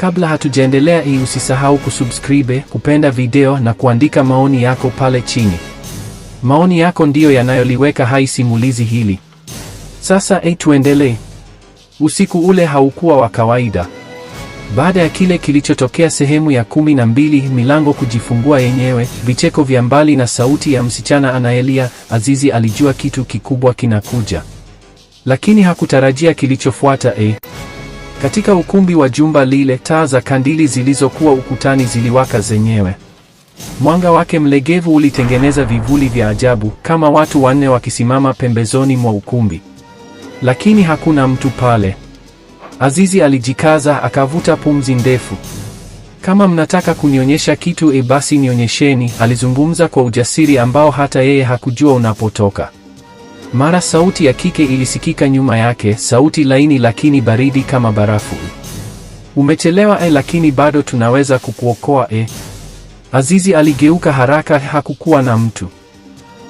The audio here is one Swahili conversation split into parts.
Kabla hatujaendelea, usisahau kusubscribe, kupenda video na kuandika maoni yako pale chini. Maoni yako ndiyo yanayoliweka hai simulizi hili. Sasa tuendelee. Usiku ule haukuwa wa kawaida. Baada ya kile kilichotokea sehemu ya 12, milango kujifungua yenyewe, vicheko vya mbali na sauti ya msichana anayelia, Azizi alijua kitu kikubwa kinakuja. Lakini hakutarajia kilichofuata. Katika ukumbi wa jumba lile, taa za kandili zilizokuwa ukutani ziliwaka zenyewe. Mwanga wake mlegevu ulitengeneza vivuli vya ajabu, kama watu wanne wakisimama pembezoni mwa ukumbi. Lakini hakuna mtu pale. Azizi alijikaza, akavuta pumzi ndefu. Kama mnataka kunionyesha kitu, basi nionyesheni, alizungumza kwa ujasiri ambao hata yeye hakujua unapotoka. Mara sauti ya kike ilisikika nyuma yake, sauti laini lakini baridi kama barafu. Umechelewa lakini bado tunaweza kukuokoa. Azizi aligeuka haraka, hakukuwa na mtu.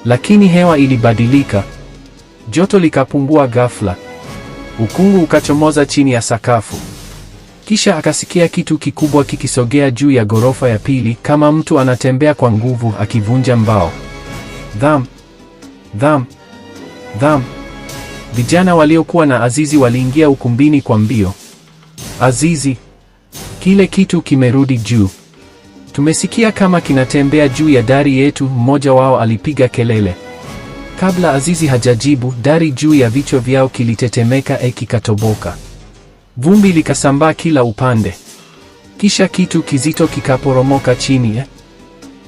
Lakini hewa ilibadilika. Joto likapungua ghafla. Ukungu ukachomoza chini ya sakafu. Kisha akasikia kitu kikubwa kikisogea juu ya ghorofa ya pili, kama mtu anatembea kwa nguvu akivunja mbao. Dham! Dham! Dham! Vijana waliokuwa na Azizi waliingia ukumbini kwa mbio. Azizi, kile kitu kimerudi juu. Tumesikia kama kinatembea juu ya dari yetu, mmoja wao alipiga kelele. Kabla Azizi hajajibu, dari juu ya vichwa vyao kilitetemeka, kikatoboka. Vumbi likasambaa kila upande. Kisha kitu kizito kikaporomoka chini.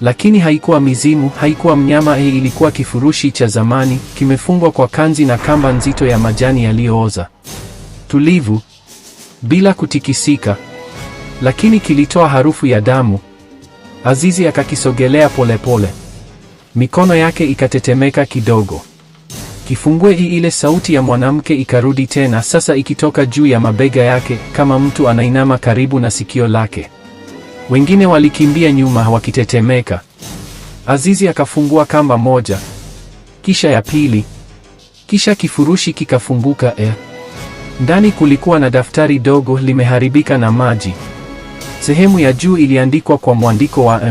Lakini haikuwa mizimu, haikuwa mnyama, ilikuwa kifurushi cha zamani, kimefungwa kwa kanzi na kamba nzito ya majani yaliyooza. Tulivu, bila kutikisika, lakini kilitoa harufu ya damu. Azizi akakisogelea polepole. Mikono yake ikatetemeka kidogo. Kifungue ile sauti ya mwanamke ikarudi tena, sasa ikitoka juu ya mabega yake, kama mtu anainama karibu na sikio lake. Wengine walikimbia nyuma wakitetemeka. Azizi akafungua kamba moja, kisha ya pili, kisha kifurushi kikafunguka. Ndani kulikuwa na daftari dogo limeharibika na maji. Sehemu ya juu iliandikwa kwa mwandiko wa